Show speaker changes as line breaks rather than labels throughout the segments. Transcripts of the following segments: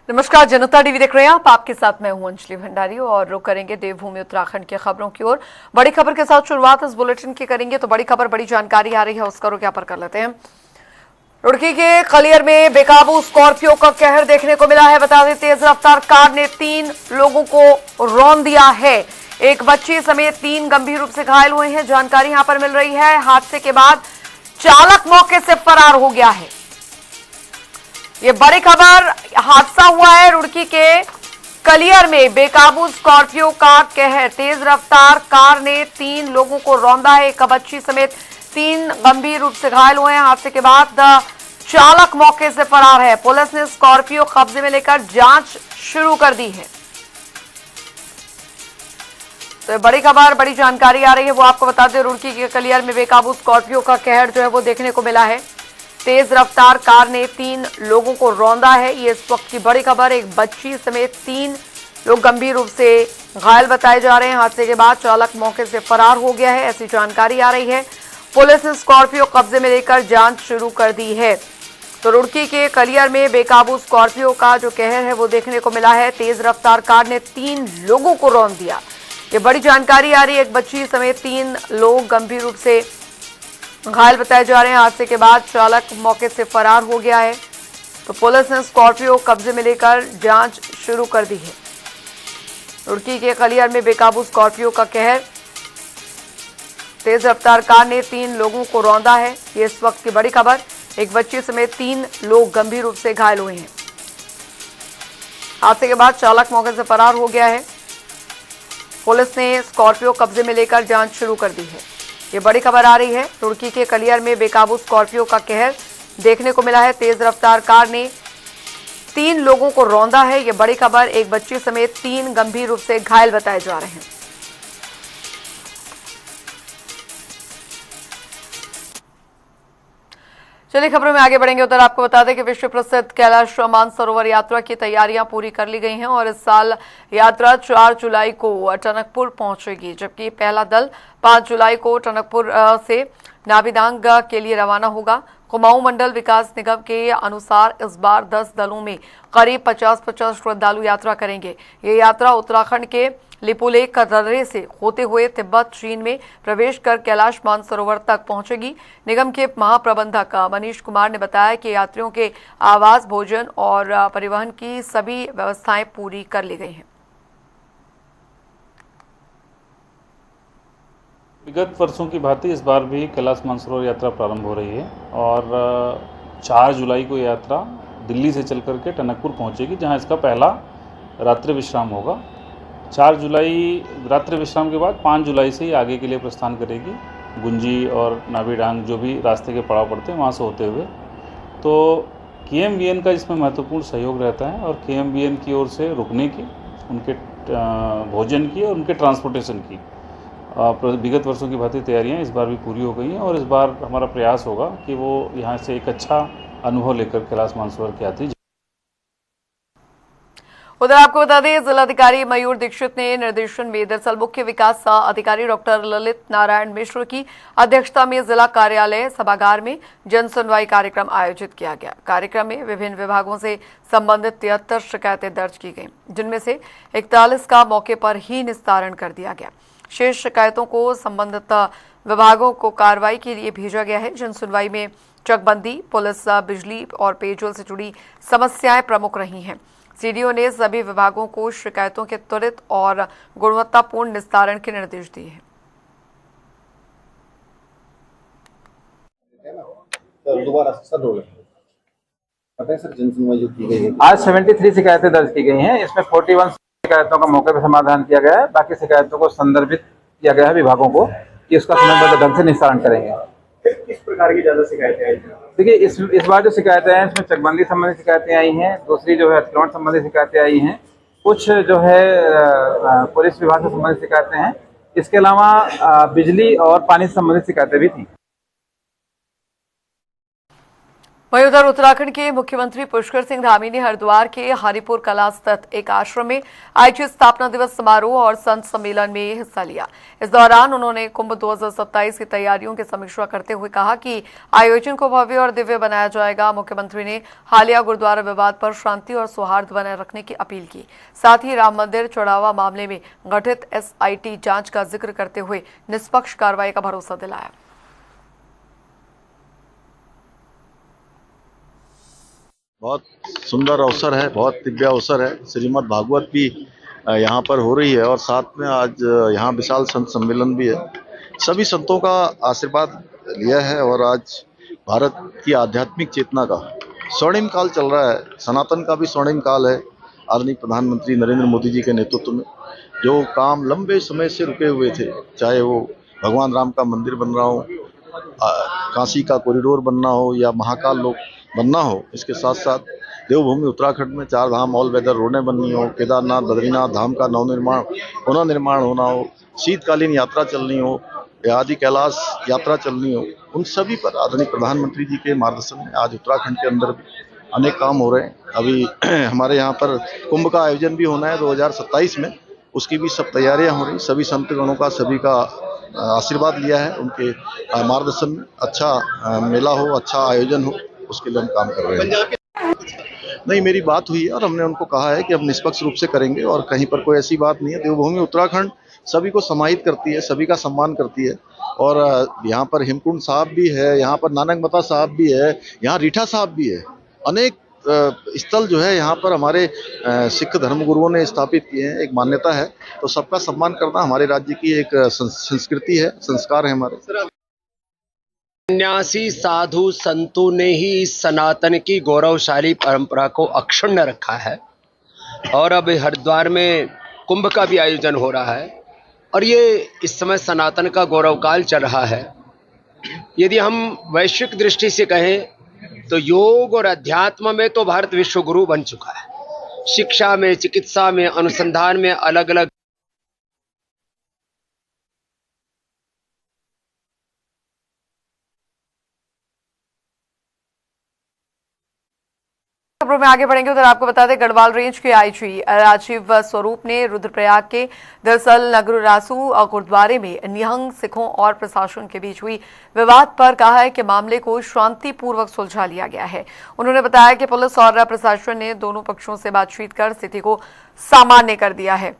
नमस्कार, जनता टीवी देख रहे हैं आप। आपके साथ मैं हूं अंजलि भंडारी और रुक करेंगे देवभूमि उत्तराखंड की खबरों की ओर। बड़ी खबर के साथ शुरुआत इस बुलेटिन की करेंगे। तो बड़ी खबर, बड़ी जानकारी आ रही है, उसका रुख यहाँ पर कर लेते हैं। रुड़की के खलियर में बेकाबू स्कॉर्पियो का कहर देखने को मिला है। बता दें, तेज रफ्तार कार ने 3 लोगों को रौंद दिया है। एक बच्ची समेत 3 गंभीर रूप से घायल हुए हैं। जानकारी यहां पर मिल रही है। हादसे के बाद चालक मौके से फरार हो गया है। ये बड़ी खबर, हादसा हुआ है रुड़की के कलियर में। बेकाबू स्कॉर्पियो का कहर, तेज रफ्तार कार ने 3 लोगों को रौंदा है। एक बच्ची समेत 3 गंभीर रूप से घायल हुए हैं। हादसे के बाद चालक मौके से फरार है। पुलिस ने स्कॉर्पियो कब्जे में लेकर जांच शुरू कर दी है। तो बड़ी खबर, बड़ी जानकारी आ रही है, वो आपको बता दें। रुड़की के कलियर में बेकाबू स्कॉर्पियो का कहर जो है वो देखने को मिला है। तेज रफ्तार कार ने 3 लोगों को रौंदा है। ये इस वक्त की बड़ी खबर। एक बच्ची समेत 3 लोग गंभीर रूप से घायल बताए जा रहे हैं। हादसे के बाद चालक मौके से फरार हो गया है, ऐसी जानकारी आ रही है। पुलिस ने स्कॉर्पियो कब्जे में लेकर जांच शुरू कर दी है। तो रुड़की के कलियर में बेकाबू स्कॉर्पियो का जो कहर है वो देखने को मिला है। तेज रफ्तार कार ने 3 लोगों को रौंद दिया। ये बड़ी जानकारी आ रही है। एक बच्ची समेत 3 लोग गंभीर रूप से घायल बताए जा रहे हैं। हादसे के बाद चालक मौके से फरार हो गया है। तो पुलिस ने स्कॉर्पियो कब्जे में लेकर जांच शुरू कर दी है। रुड़की के कलियर में बेकाबू स्कॉर्पियो का कहर, तेज रफ्तार कार ने 3 लोगों को रौंदा है। ये इस वक्त की बड़ी खबर। एक बच्ची समेत 3 लोग गंभीर रूप से घायल हुए हैं। हादसे के बाद चालक मौके से फरार हो गया है। पुलिस ने स्कॉर्पियो कब्जे में लेकर जांच शुरू कर दी है। ये बड़ी खबर आ रही है। रुड़की के कलियर में बेकाबू स्कॉर्पियो का कहर देखने को मिला है। तेज रफ्तार कार ने 3 लोगों को रौंदा है। ये बड़ी खबर। एक बच्ची समेत 3 गंभीर रूप से घायल बताए जा रहे हैं। चलिए खबरों में आगे बढ़ेंगे। उधर आपको बता दें कि विश्व प्रसिद्ध कैलाश मानसरोवर यात्रा की तैयारियां पूरी कर ली गई हैं और इस साल यात्रा 4 जुलाई को टनकपुर पहुंचेगी, जबकि पहला दल 5 जुलाई को टनकपुर से नाबिदांग के लिए रवाना होगा। कुमाऊं मंडल विकास निगम के अनुसार इस बार 10 दलों में करीब 50-50 श्रद्धालु यात्रा करेंगे। ये यात्रा उत्तराखंड के लिपुलेख दर्रे से होते हुए तिब्बत चीन में प्रवेश कर कैलाश मानसरोवर तक पहुंचेगी। निगम के महाप्रबंधक मनीष कुमार ने बताया कि यात्रियों के आवास, भोजन और परिवहन की सभी व्यवस्थाएं पूरी कर ली गई हैं।
विगत वर्षों की भांति इस बार भी कैलाश मानसरोवर यात्रा प्रारंभ हो रही है और 4 जुलाई को यात्रा दिल्ली से चल करके टनकपुर पहुंचेगी, जहां इसका पहला रात्रि विश्राम होगा। 4 जुलाई रात्रि विश्राम के बाद 5 जुलाई से ही आगे के लिए प्रस्थान करेगी। गुंजी और नाबिडांग जो भी रास्ते के पड़ाव पड़ते हैं वहाँ से होते हुए। तो KMVN का इसमें महत्वपूर्ण सहयोग रहता है और KMVN की ओर से रुकने की, उनके भोजन की और उनके ट्रांसपोर्टेशन की विगत वर्षों की भांति तैयारियां इस बार भी पूरी हो गई हैं और इस बार हमारा प्रयास होगा कि वो यहाँ से एक अच्छा अनुभव लेकर कैलाश मानसरोवर के यात्री।
उधर आपको बता दें, जिलाधिकारी मयूर दीक्षित ने निर्देशन में दरअसल मुख्य विकास अधिकारी डॉक्टर ललित नारायण मिश्र की अध्यक्षता में जिला कार्यालय सभागार में जन सुनवाई कार्यक्रम आयोजित किया गया। कार्यक्रम में विभिन्न विभागों से संबंधित 73 शिकायतें दर्ज की गई, जिनमें से 41 का मौके पर ही निस्तारण कर दिया गया। शेष शिकायतों को संबंधित विभागों को कार्रवाई के लिए भेजा गया है। जन सुनवाई में चकबंदी, पुलिस, बिजली और पेयजल से जुड़ी समस्याएं प्रमुख रही हैं। सीडीओ ने सभी विभागों को शिकायतों के त्वरित और गुणवत्तापूर्ण निस्तारण के निर्देश दिए हैं।
आज 73 शिकायतें दर्ज की गई हैं। इसमें 41 शिकायतों का मौके पर समाधान किया गया है। बाकी शिकायतों को संदर्भित किया गया है विभागों को कि उसका समयबद्ध ढंग से निस्तारण करेंगे।
किस प्रकार की ज्यादा शिकायतें आई?
देखिए, इस बार जो शिकायतें हैं इसमें चकबंदी संबंधी शिकायतें आई हैं। दूसरी जो है अतिक्रमण संबंधी शिकायतें आई हैं। कुछ जो है पुलिस विभाग से संबंधित शिकायतें हैं। इसके अलावा बिजली और पानी से संबंधित शिकायतें भी थी।
वहीं उधर उत्तराखंड के मुख्यमंत्री पुष्कर सिंह धामी ने हरिद्वार के हरिपुर कला स्थित एक आश्रम में आयोजित स्थापना दिवस समारोह और संत सम्मेलन में हिस्सा लिया। इस दौरान उन्होंने कुंभ 2027 की तैयारियों की समीक्षा करते हुए कहा कि आयोजन को भव्य और दिव्य बनाया जाएगा। मुख्यमंत्री ने हालिया गुरुद्वारा विवाद पर शांति और सौहार्द बनाए रखने की अपील की। साथ ही राम मंदिर चढ़ावा मामले में गठित SIT जांच का जिक्र करते हुए निष्पक्ष कार्रवाई का भरोसा दिलाया।
बहुत सुंदर अवसर है, बहुत दिव्य अवसर है। श्रीमद् भागवत भी यहाँ पर हो रही है और साथ में आज यहाँ विशाल संत सम्मेलन भी है। सभी संतों का आशीर्वाद लिया है और आज भारत की आध्यात्मिक चेतना का स्वर्णिम काल चल रहा है। सनातन का भी स्वर्णिम काल है। आदरणीय प्रधानमंत्री नरेंद्र मोदी जी के नेतृत्व में जो काम लंबे समय से रुके हुए थे, चाहे वो भगवान राम का मंदिर बन रहा हो, काशी का कॉरिडोर बनना हो या महाकाल लोक बनना हो, इसके साथ साथ देवभूमि उत्तराखंड में 4 धाम ऑल वेदर रोडें बननी हो, केदारनाथ बद्रीनाथ धाम का नवनिर्माण पुनर्निर्माण होना हो, शीतकालीन यात्रा चलनी हो या आदि कैलाश यात्रा चलनी हो, उन सभी पर आदरणीय प्रधानमंत्री जी के मार्गदर्शन में आज उत्तराखंड के अंदर अनेक काम हो रहे हैं। अभी हमारे यहाँ पर कुंभ का आयोजन भी होना है 2027 में, उसकी भी सब तैयारियां हो रही। सभी संतगणों का सभी का आशीर्वाद लिया है, उनके मार्गदर्शन में अच्छा मेला हो, अच्छा आयोजन हो, उसके लिए हम काम कर रहे हैं। नहीं, मेरी बात हुई है और हमने उनको कहा है कि हम निष्पक्ष रूप से करेंगे और कहीं पर कोई ऐसी बात नहीं है। देवभूमि उत्तराखंड सभी को समाहित करती है, सभी का सम्मान करती है और यहाँ पर हेमकुंड साहब भी है, यहाँ पर नानक मता साहब भी है, यहाँ रीठा साहब भी है। अनेक स्थल जो है यहाँ पर हमारे सिख धर्मगुरुओं ने स्थापित किए हैं। एक मान्यता है, तो सबका सम्मान करना हमारे राज्य की एक संस्कृति है, संस्कार है हमारे।
सन्यासी साधु संतों ने ही सनातन की गौरवशाली परंपरा को अक्षुण्ण रखा है और अब हरिद्वार में कुंभ का भी आयोजन हो रहा है और ये इस समय सनातन का गौरव काल चल रहा है। यदि हम वैश्विक दृष्टि से कहें तो योग और अध्यात्म में तो भारत विश्व गुरु बन चुका है। शिक्षा में, चिकित्सा में, अनुसंधान में अलग अलग
खबरों में आगे बढ़ेंगे। उधर आपको बता दें, गढ़वाल रेंज के IG राजीव स्वरूप ने रुद्रप्रयाग के दरअसल नगररासू गुरुद्वारे में निहंग सिखों और प्रशासन के बीच हुई विवाद पर कहा है कि मामले को शांतिपूर्वक सुलझा लिया गया है। उन्होंने बताया कि पुलिस और प्रशासन ने दोनों पक्षों से बातचीत कर स्थिति को सामान्य कर दिया है।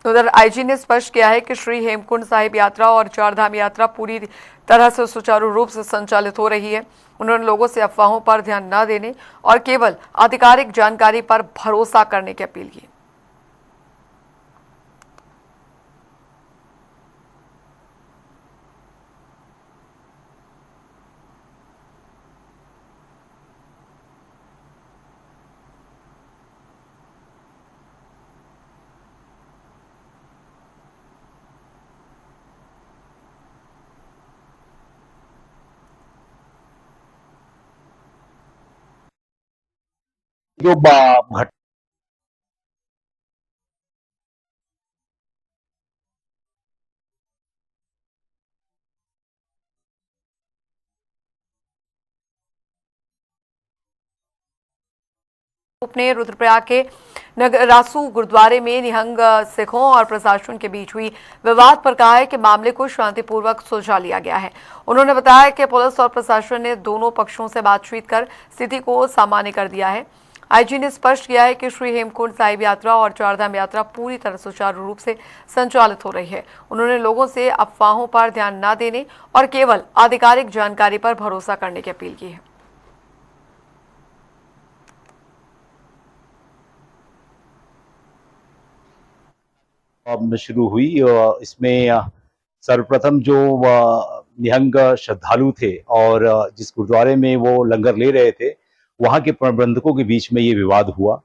उधर IG ने स्पष्ट किया है कि श्री हेमकुंड साहिब यात्रा और 4 धाम यात्रा पूरी तरह से सुचारू रूप से संचालित हो रही है। उन्होंने लोगों से अफवाहों पर ध्यान न देने और केवल आधिकारिक जानकारी पर भरोसा करने की अपील की।
जो घट
ने रुद्रप्रयाग के नगरासू गुरुद्वारे में निहंग सिखों और प्रशासन के बीच हुई विवाद पर कहा है कि मामले को शांतिपूर्वक सुलझा लिया गया है। उन्होंने बताया कि पुलिस और प्रशासन ने दोनों पक्षों से बातचीत कर स्थिति को सामान्य कर दिया है। IG ने स्पष्ट किया है कि श्री हेमकुंड साहिब यात्रा और 4 धाम यात्रा पूरी तरह सुचारू रूप से संचालित हो रही है। उन्होंने लोगों से अफवाहों पर ध्यान न देने और केवल आधिकारिक जानकारी पर भरोसा करने की अपील की है।
शुरू हुई। इसमें सर्वप्रथम जो निहंग श्रद्धालु थे और जिस गुरुद्वारे में वो लंगर ले रहे थे, वहाँ के प्रबंधकों के बीच में ये विवाद हुआ।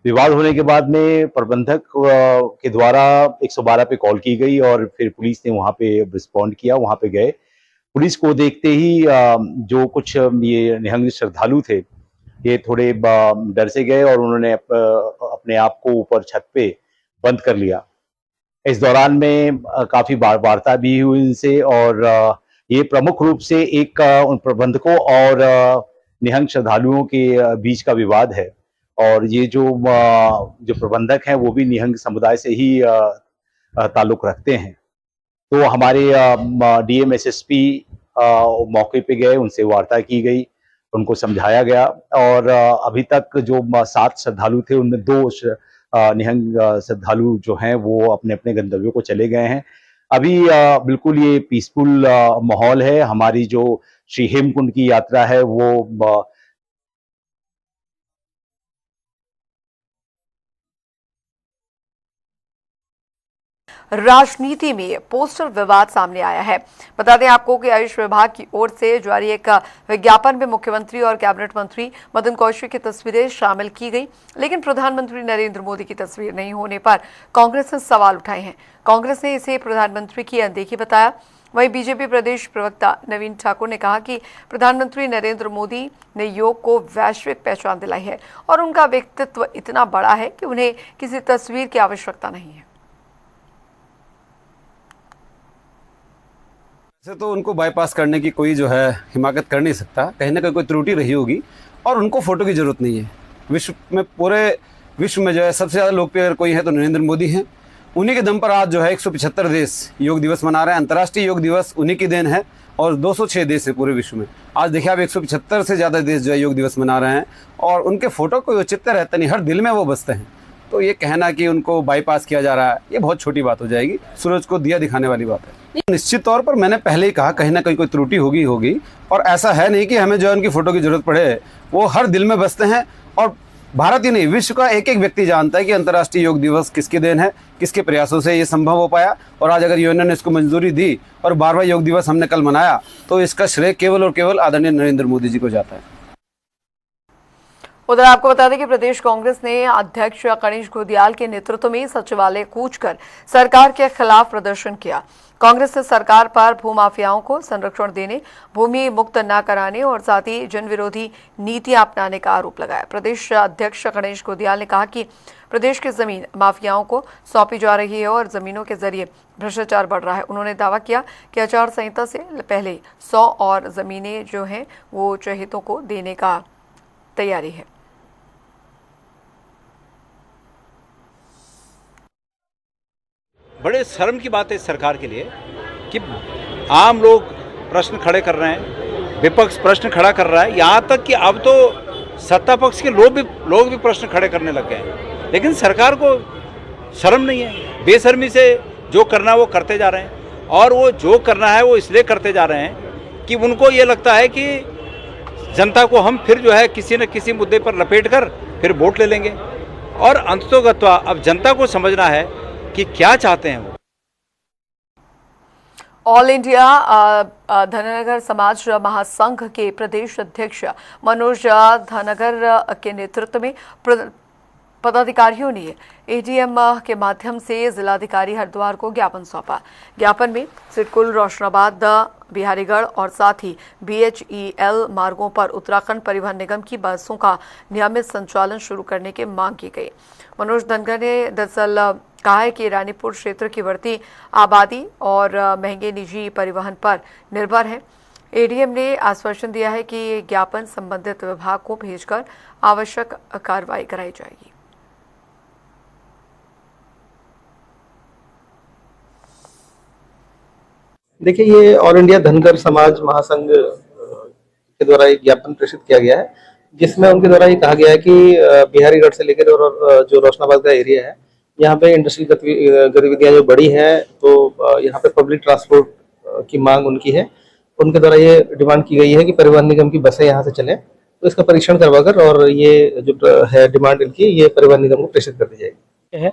विवाद होने के बाद में प्रबंधक के द्वारा 112 पे कॉल की गई और फिर पुलिस ने वहाँ पे रिस्पॉन्ड किया। वहाँ पे गए, पुलिस को देखते ही जो कुछ ये निहंग श्रद्धालु थे, ये थोड़े डर से गए और उन्होंने अपने आप को ऊपर छत पे बंद कर लिया। इस दौरान में काफी वार्ता भी हुई इनसे और ये प्रमुख रूप से एक उन प्रबंधकों और निहंग श्रद्धालुओं के बीच का विवाद है। और ये जो प्रबंधक हैं वो भी निहंग समुदाय से ही ताल्लुक रखते हैं। तो हमारे डीएम एसएसपी मौके पे गए, उनसे वार्ता की गई, उनको समझाया गया और अभी तक जो 7 श्रद्धालु थे उनमें 2 निहंग श्रद्धालु जो हैं वो अपने अपने गंतव्यों को चले गए हैं। अभी बिल्कुल ये पीसफुल माहौल है। हमारी जो श्री हेमकुंड की यात्रा है वो
राजनीति में पोस्टर विवाद सामने आया है। बता दें आपको कि आयुष विभाग की ओर से जारी एक विज्ञापन में मुख्यमंत्री और कैबिनेट मंत्री मदन कौशिक की तस्वीरें शामिल की गई, लेकिन प्रधानमंत्री नरेंद्र मोदी की तस्वीर नहीं होने पर कांग्रेस ने सवाल उठाए हैं। कांग्रेस ने इसे प्रधानमंत्री की अनदेखी बताया। वहीं बीजेपी प्रदेश प्रवक्ता नवीन ठाकुर ने कहा कि प्रधानमंत्री नरेंद्र मोदी ने योग को वैश्विक पहचान दिलाई है और उनका व्यक्तित्व इतना बड़ा है कि उन्हें किसी तस्वीर की आवश्यकता नहीं है।
वैसे तो उनको बाईपास करने की कोई जो है हिमाकत कर नहीं सकता, कहीं ना कहीं कोई त्रुटि रही होगी और उनको फोटो की जरूरत नहीं है। पूरे विश्व में जो है सबसे ज़्यादा लोकप्रिय अगर कोई है तो नरेंद्र मोदी हैं। उन्हीं के दम पर आज जो है 175 देश योग दिवस मना रहे हैं। अंतर्राष्ट्रीय योग दिवस उन्हीं की देन है और 206 देश है पूरे विश्व में। आज देखिए आप 175 से ज़्यादा देश जो है योग दिवस मना रहे हैं और उनके फोटो कोई औचित्य रहता नहीं, हर दिल में वो बसते हैं। तो ये कहना कि उनको बाईपास किया जा रहा है, ये बहुत छोटी बात हो जाएगी, सूरज को दिया दिखाने वाली बात है। निश्चित तौर पर मैंने पहले ही कहा कहीं ना कहीं कोई त्रुटि होगी और ऐसा है नहीं कि हमें जो है उनकी फोटो की जरूरत पड़े, वो हर दिल में बसते हैं और भारत ही नहीं विश्व का एक एक व्यक्ति जानता है कि अंतर्राष्ट्रीय योग दिवस किसकी देन है, किसके प्रयासों से ये संभव हो पाया। और आज अगर यूएन ने इसको मंजूरी दी और 12वां योग दिवस हमने कल मनाया तो इसका श्रेय केवल और केवल आदरणीय नरेंद्र मोदी जी को जाता है।
उधर आपको बता दें कि प्रदेश कांग्रेस ने अध्यक्ष गणेश घोडियाल के नेतृत्व में सचिवालय कूचकर सरकार के खिलाफ प्रदर्शन किया। कांग्रेस ने सरकार पर भूमाफियाओं को संरक्षण देने, भूमि मुक्त न कराने और साथ ही जन विरोधी नीतियां अपनाने का आरोप लगाया। प्रदेश अध्यक्ष गणेश घोडियाल ने कहा कि प्रदेश की जमीन माफियाओं को सौंपी जा रही है और जमीनों के जरिए भ्रष्टाचार बढ़ रहा है। उन्होंने दावा किया कि आचार संहिता से पहले 100 और जमीनें जो हैं वो चहेतों को देने का तैयारी है।
बड़े शर्म की बात है इस सरकार के लिए कि आम लोग प्रश्न खड़े कर रहे हैं, विपक्ष प्रश्न खड़ा कर रहा है, यहाँ तक कि अब तो सत्ता पक्ष के लोग भी प्रश्न खड़े करने लग गए हैं। लेकिन सरकार को शर्म नहीं है, बेशर्मी से जो करना है वो करते जा रहे हैं और वो जो करना है वो इसलिए करते जा रहे हैं कि उनको ये लगता है कि जनता को हम फिर जो है किसी न किसी मुद्दे पर लपेट कर फिर वोट ले लेंगे। और अंततोगत्वा अब जनता को समझना है कि क्या चाहते हैं वो।
ऑल इंडिया धनगर समाज महासंघ के प्रदेश अध्यक्ष मनोज धनगर के नेतृत्व में पदाधिकारियों ने एडीएम के माध्यम से जिलाधिकारी हरिद्वार को ज्ञापन सौंपा। ज्ञापन में सिडकुल, रोशनाबाद, बिहारीगढ़ और साथ ही BHEL मार्गों पर उत्तराखंड परिवहन निगम की बसों का नियमित संचालन शुरू करने की मांग की गई। मनोज धनगर ने दरअसल कहा है कि रानीपुर क्षेत्र की बढ़ती आबादी और महंगे निजी परिवहन पर निर्भर है। एडीएम ने आश्वासन दिया है कि ये ज्ञापन संबंधित विभाग को भेजकर आवश्यक कार्रवाई कराई जाएगी।
देखिए, ये ऑल इंडिया धनगर समाज महासंघ के द्वारा एक ज्ञापन प्रेषित किया गया है, जिसमें उनके द्वारा ये कहा गया है कि बिहारीगढ़ से लेकर और जो रोशनाबाद का एरिया है, यहाँ पे इंडस्ट्रियल गतिविधियां जो बड़ी हैं, तो यहाँ पे पब्लिक ट्रांसपोर्ट की मांग उनकी है। उनके द्वारा ये डिमांड की गई है कि परिवहन निगम की बसें यहाँ से चलें, तो इसका परीक्षण करवाकर और ये जो है डिमांड इनकी, ये परिवहन निगम को प्रेषित कर दी जाएगी।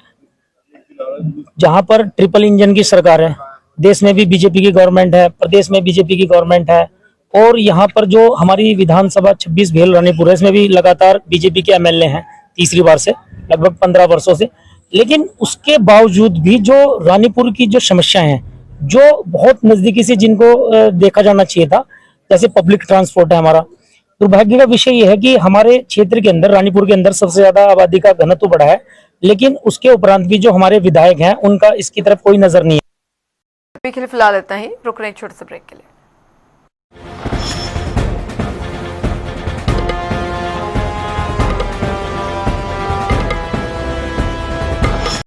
जहाँ पर ट्रिपल इंजन की सरकार है, देश में भी बीजेपी की गवर्नमेंट है, प्रदेश में बीजेपी की गवर्नमेंट है और यहाँ पर जो हमारी विधानसभा 26 भेल रानीपुर है, इसमें भी लगातार बीजेपी के एमएलए हैं तीसरी बार से, लगभग 15 वर्षों से। लेकिन उसके बावजूद भी जो रानीपुर की जो समस्याएं हैं, जो बहुत नजदीकी से जिनको देखा जाना चाहिए था, जैसे पब्लिक ट्रांसपोर्ट है हमारा, दुर्भाग्य का विषय ये है कि हमारे क्षेत्र के अंदर, रानीपुर के अंदर सबसे ज्यादा आबादी का घनत्व बढ़ा है, लेकिन उसके उपरांत भी जो हमारे विधायक हैं उनका इसकी तरफ कोई नजर नहीं है।
फिलहाल इतना ही, रुक रहे हैं छोटे से ब्रेक के लिए।